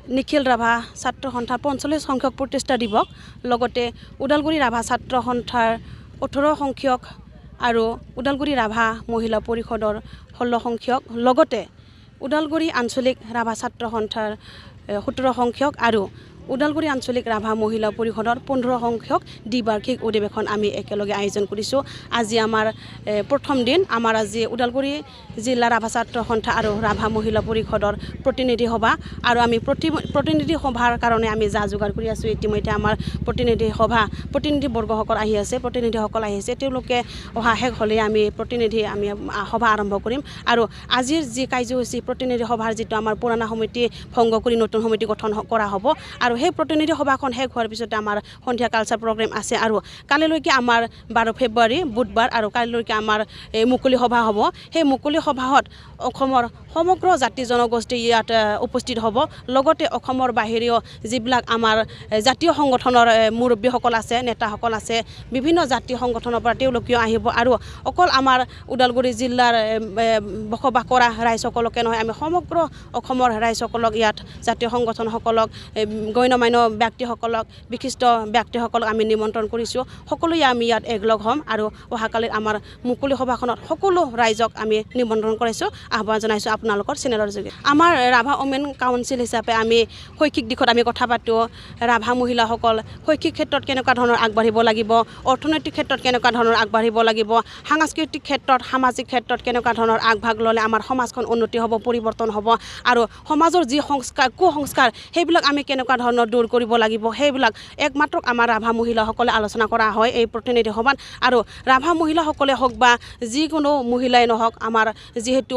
নিখিল ৰাভা ছাত্ৰ সন্থা ৪৫ সংখ্যক প্ৰতিষ্ঠা দিৱস লগতে ওদালগুৰি ৰাভা ছাত্ৰ সন্থাৰ ১৮ সংখ্যক আৰু ওদালগুৰি ৰাভা মহিলা পৰিষদৰ ১৬ সংখ্যক লগতে ওদালগুৰি আঞ্চলিক ৰাভা ছাত্ৰ সন্থাৰ ১৭ সংখ্যক আৰু ওদালগুৰি আঞ্চলিক ৰাভা মহিলা পৰিষদৰ ১৫ সংখ্যক দ্বিবাৰ্ষিক অধিৱেশন আমি একেলগে আয়োজন কৰিছোঁ। আজি আমাৰ প্ৰথম দিন আমাৰ আজি ওদালগুৰি জিলা ৰাভা ছাত্ৰ সন্থা আৰু ৰাভা মহিলা পৰিষদৰ প্ৰতিনিধি সভা আৰু আমি প্ৰতিনিধি সভাৰ কাৰণে আমি যা যোগাৰ কৰি আছোঁ। ইতিমধ্যে আমাৰ প্ৰতিনিধিবৰ্গসকল আহি আছে, প্ৰতিনিধিসকল আহিছে, তেওঁলোকে অহা শেষ হ'লে আমি সভা আৰম্ভ কৰিম আৰু আজিৰ যি কাৰ্যসূচী প্ৰতিনিধি সভাৰ যিটো আমাৰ পুৰণা সমিতি ভংগ কৰি নতুন সমিতি গঠন কৰা হ'ব আৰু সেই প্ৰতিনিধি সভাখন শেষ হোৱাৰ পিছতে আমাৰ সন্ধিয়া কালচাৰ প্ৰগ্ৰেম আছে আৰু কালিলৈকে আমাৰ 12 ফেব্ৰুৱাৰী বুধবাৰ আৰু কালিলৈকে আমাৰ মুকলি সভা হ'ব। সেই মুকলি সভাত অসমৰ সমগ্ৰ জাতি জনগোষ্ঠী ইয়াত উপস্থিত হ'ব। লগতে অসমৰ বাহিৰেও যিবিলাক আমাৰ জাতীয় সংগঠনৰ মুৰব্বীসকল আছে, নেতাসকল আছে, বিভিন্ন জাতীয় সংগঠনৰ পৰা তেওঁলোকেও আহিব আৰু অকল আমাৰ ওদালগুৰি জিলাৰ বসবাস কৰা ৰাইজসকলকে নহয়, আমি সমগ্ৰ অসমৰ ৰাইজসকলক ইয়াত জাতীয় সংগঠনসকলক, গণ্যমান্য ব্যক্তিসকলক, বিশিষ্ট ব্যক্তিসকলক আমি নিমন্ত্ৰণ কৰিছোঁ। সকলোৱে আমি ইয়াত একলগ হ'ম আৰু অহাকালিত আমাৰ মুকলি সভাখনত সকলো ৰাইজক আমি নিমন্ত্ৰণ কৰিছোঁ, আহ্বান জনাইছোঁ আপোনালোকৰ চেনেলৰ যোগে। আমাৰ ৰাভা ওমেন কাউন্সিল হিচাপে আমি শৈক্ষিক দিশত আমি কথা পাতোঁ। ৰাভা মহিলাসকল শৈক্ষিক ক্ষেত্ৰত কেনেকুৱা ধৰণৰ আগবাঢ়িব লাগিব, অৰ্থনৈতিক ক্ষেত্ৰত কেনেকুৱা ধৰণৰ আগবাঢ়িব লাগিব, সাংস্কৃতিক ক্ষেত্ৰত, সামাজিক ক্ষেত্ৰত কেনেকুৱা ধৰণৰ আগভাগ ল'লে আমাৰ সমাজখন উন্নতি হ'ব, পৰিৱৰ্তন হ'ব আৰু সমাজৰ যি কুসংস্কাৰ সেইবিলাক আমি কেনেকুৱা ধৰণৰ দূৰ কৰিব লাগিব, সেইবিলাক একমাত্ৰ আমাৰ ৰাভা মহিলাসকলে আলোচনা কৰা হয় এই প্ৰতিনিধি সভাত। আৰু ৰাভা মহিলাসকলে হওক বা যিকোনো মহিলাই নহওক, আমাৰ যিহেতু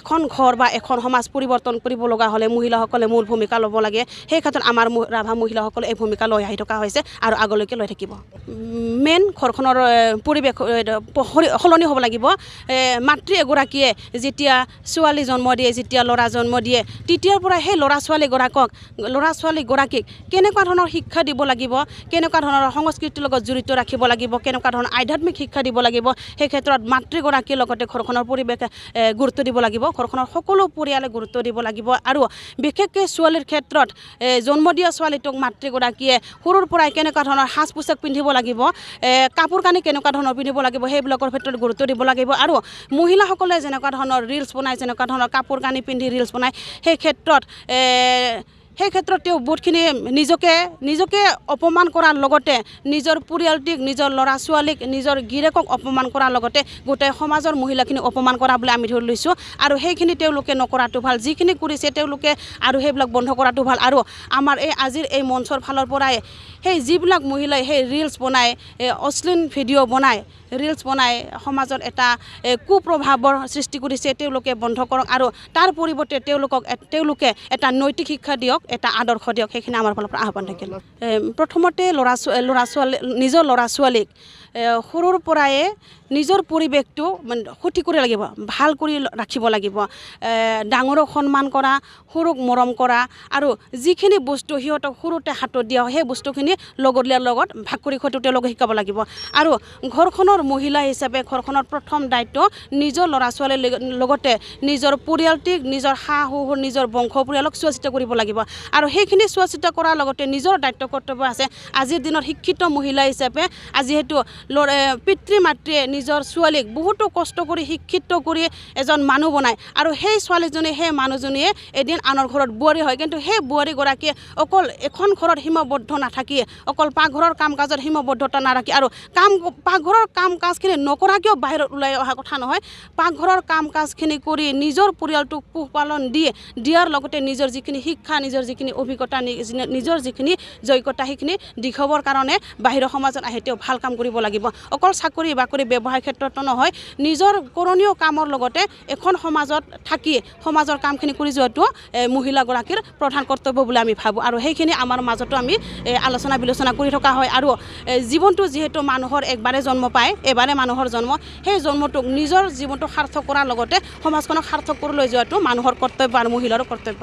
এখন ঘৰ বা এখন সমাজ পৰিৱৰ্তন কৰিব লগা হ'লে মহিলাসকলে মূল ভূমিকা ল'ব লাগে। সেই ক্ষেত্ৰত আমাৰ ৰাভা মহিলাসকলে এই ভূমিকা লৈ আহি থকা হৈছে আৰু আগলৈকে লৈ থাকিব। মেইন ঘৰখনৰ পৰিৱেশ সলনি হ'ব লাগিব। মাতৃ এগৰাকীয়ে যেতিয়া ছোৱালী জন্ম দিয়ে, যেতিয়া ল'ৰা জন্ম দিয়ে, তেতিয়াৰ পৰা সেই ল'ৰা ছোৱালীগৰাকীক কেনেকুৱা ধৰণৰ শিক্ষা দিব লাগিব, কেনেকুৱা ধৰণৰ সংস্কৃতিৰ লগত জড়িত ৰাখিব লাগিব, কেনেকুৱা ধৰণৰ আধ্যাত্মিক শিক্ষা দিব লাগিব, সেই ক্ষেত্ৰত মাতৃগৰাকীৰ লগতে ঘৰখনৰ পৰিৱেশ গুৰুত্ব দিব লাগিব, ঘৰখনৰ সকলো পৰিয়ালে গুৰুত্ব দিব লাগিব। আৰু বিশেষকৈ ছোৱালীৰ ক্ষেত্ৰত জন্ম দিয়া ছোৱালীটোক মাতৃগৰাকীয়ে সৰুৰ পৰাই কেনেকুৱা ধৰণৰ সাজ পোছাক পিন্ধিব লাগিব, কাপোৰ কানি কেনেকুৱা ধৰণৰ পিন্ধিব লাগিব, সেইবিলাকৰ ক্ষেত্ৰত গুৰুত্ব দিব লাগিব। আৰু মহিলাসকলে যেনেকুৱা ধৰণৰ ৰিলচ বনায়, যেনেকুৱা ধৰণৰ কাপোৰ কানি পিন্ধি ৰিলচ বনায়, সেই ক্ষেত্ৰত তেওঁ বহুতখিনি নিজকে অপমান কৰাৰ লগতে নিজৰ পৰিয়ালটিক, নিজৰ ল'ৰা ছোৱালীক, নিজৰ গিৰিয়েকক অপমান কৰাৰ লগতে গোটেই সমাজৰ মহিলাখিনিক অপমান কৰা বুলি আমি ধৰি লৈছোঁ। আৰু সেইখিনি তেওঁলোকে নকৰাটো ভাল, যিখিনি কৰিছে তেওঁলোকে আৰু সেইবিলাক বন্ধ কৰাটো ভাল। আৰু আমাৰ আজিৰ এই মঞ্চৰ ফালৰ পৰাই সেই যিবিলাক মহিলাই সেই ৰিলচ বনায়, অশ্লীল ভিডিঅ' বনায়, ৰিলচ বনাই সমাজত এটা কুপ্ৰভাৱৰ সৃষ্টি কৰিছে, তেওঁলোকে বন্ধ কৰক আৰু তাৰ পৰিৱৰ্তে তেওঁলোকে এটা নৈতিক শিক্ষা দিয়ক, এটা আদৰ্শ দিয়ক। সেইখিনি আমাৰ ফালৰ পৰা আহ্বান থাকিল। প্ৰথমতে নিজৰ ল'ৰা ছোৱালীক সৰুৰ পৰাই নিজৰ পৰিৱেশটো সঠিক কৰি লাগিব, ভাল কৰি ৰাখিব লাগিব। ডাঙৰক সন্মান কৰা, সৰুক মৰম কৰা আৰু যিখিনি বস্তু সিহঁতক সৰুতে হাতত দিয়া হয় সেই বস্তুখিনি লগৰীয়াৰ লগত ভাগ কৰি খোৱাটো তেওঁলোকে শিকাব লাগিব। আৰু ঘৰখনৰ মহিলা হিচাপে ঘৰখনৰ প্ৰথম দায়িত্ব নিজৰ ল'ৰা ছোৱালীৰ লগতে নিজৰ পৰিয়ালটিক, নিজৰ শাহু, নিজৰ বংশ পৰিয়ালক চোৱা চিতা কৰিব লাগিব। আৰু সেইখিনি চোৱা চিতা কৰাৰ লগতে নিজৰ দায়িত্ব কৰ্তব্য আছে। আজিৰ দিনত শিক্ষিত মহিলা হিচাপে যিহেতু পিতৃ মাতৃয়ে নিজৰ ছোৱালীক বহুতো কষ্ট কৰি শিক্ষিত কৰি এজন মানুহ বনায় আৰু সেই ছোৱালীজনী, সেই মানুহজনীয়ে এদিন আনৰ ঘৰত বোৱাৰী হয়। কিন্তু সেই বোৱাৰীগৰাকীয়ে অকল এখন ঘৰত সীমাবদ্ধ নাথাকি, অকল পাকঘৰৰ কাম কাজত সীমাবদ্ধতা নাৰাখি আৰু পাকঘৰৰ কাম কাজখিনি নকৰাকৈও বাহিৰত ওলাই অহা কথা নহয়। পাকঘৰৰ কাম কাজখিনি কৰি নিজৰ পৰিয়ালটোক পোহপালন দিয়াৰ লগতে নিজৰ যিখিনি শিক্ষা, নিজৰ যিখিনি অভিজ্ঞতা, নিজৰ যিখিনি যোগ্যতা সেইখিনি দেখুৱাবৰ কাৰণে বাহিৰৰ সমাজত আহি তেওঁ ভাল কাম কৰিব লাগিব। অকল চাকৰি বাকৰি ব্যৱসায় ক্ষেত্ৰতো নহয়, নিজৰ কৰণীয় কামৰ লগতে এখন সমাজত থাকি সমাজৰ কামখিনি কৰি যোৱাটো মহিলাগৰাকীৰ প্ৰধান কৰ্তব্য বুলি আমি ভাবোঁ। আৰু সেইখিনি আমাৰ মাজতো আমি আলোচনা বিলোচনা কৰি থকা হয়। আৰু জীৱনটো যিহেতু মানুহৰ একবাৰে জন্ম পায়, এবাৰে মানুহৰ জন্ম, সেই জন্মটোক নিজৰ জীৱনটো সাৰ্থক কৰাৰ লগতে সমাজখনক সাৰ্থক কৰি লৈ যোৱাটো মানুহৰ কৰ্তব্য আৰু মহিলাৰো কৰ্তব্য।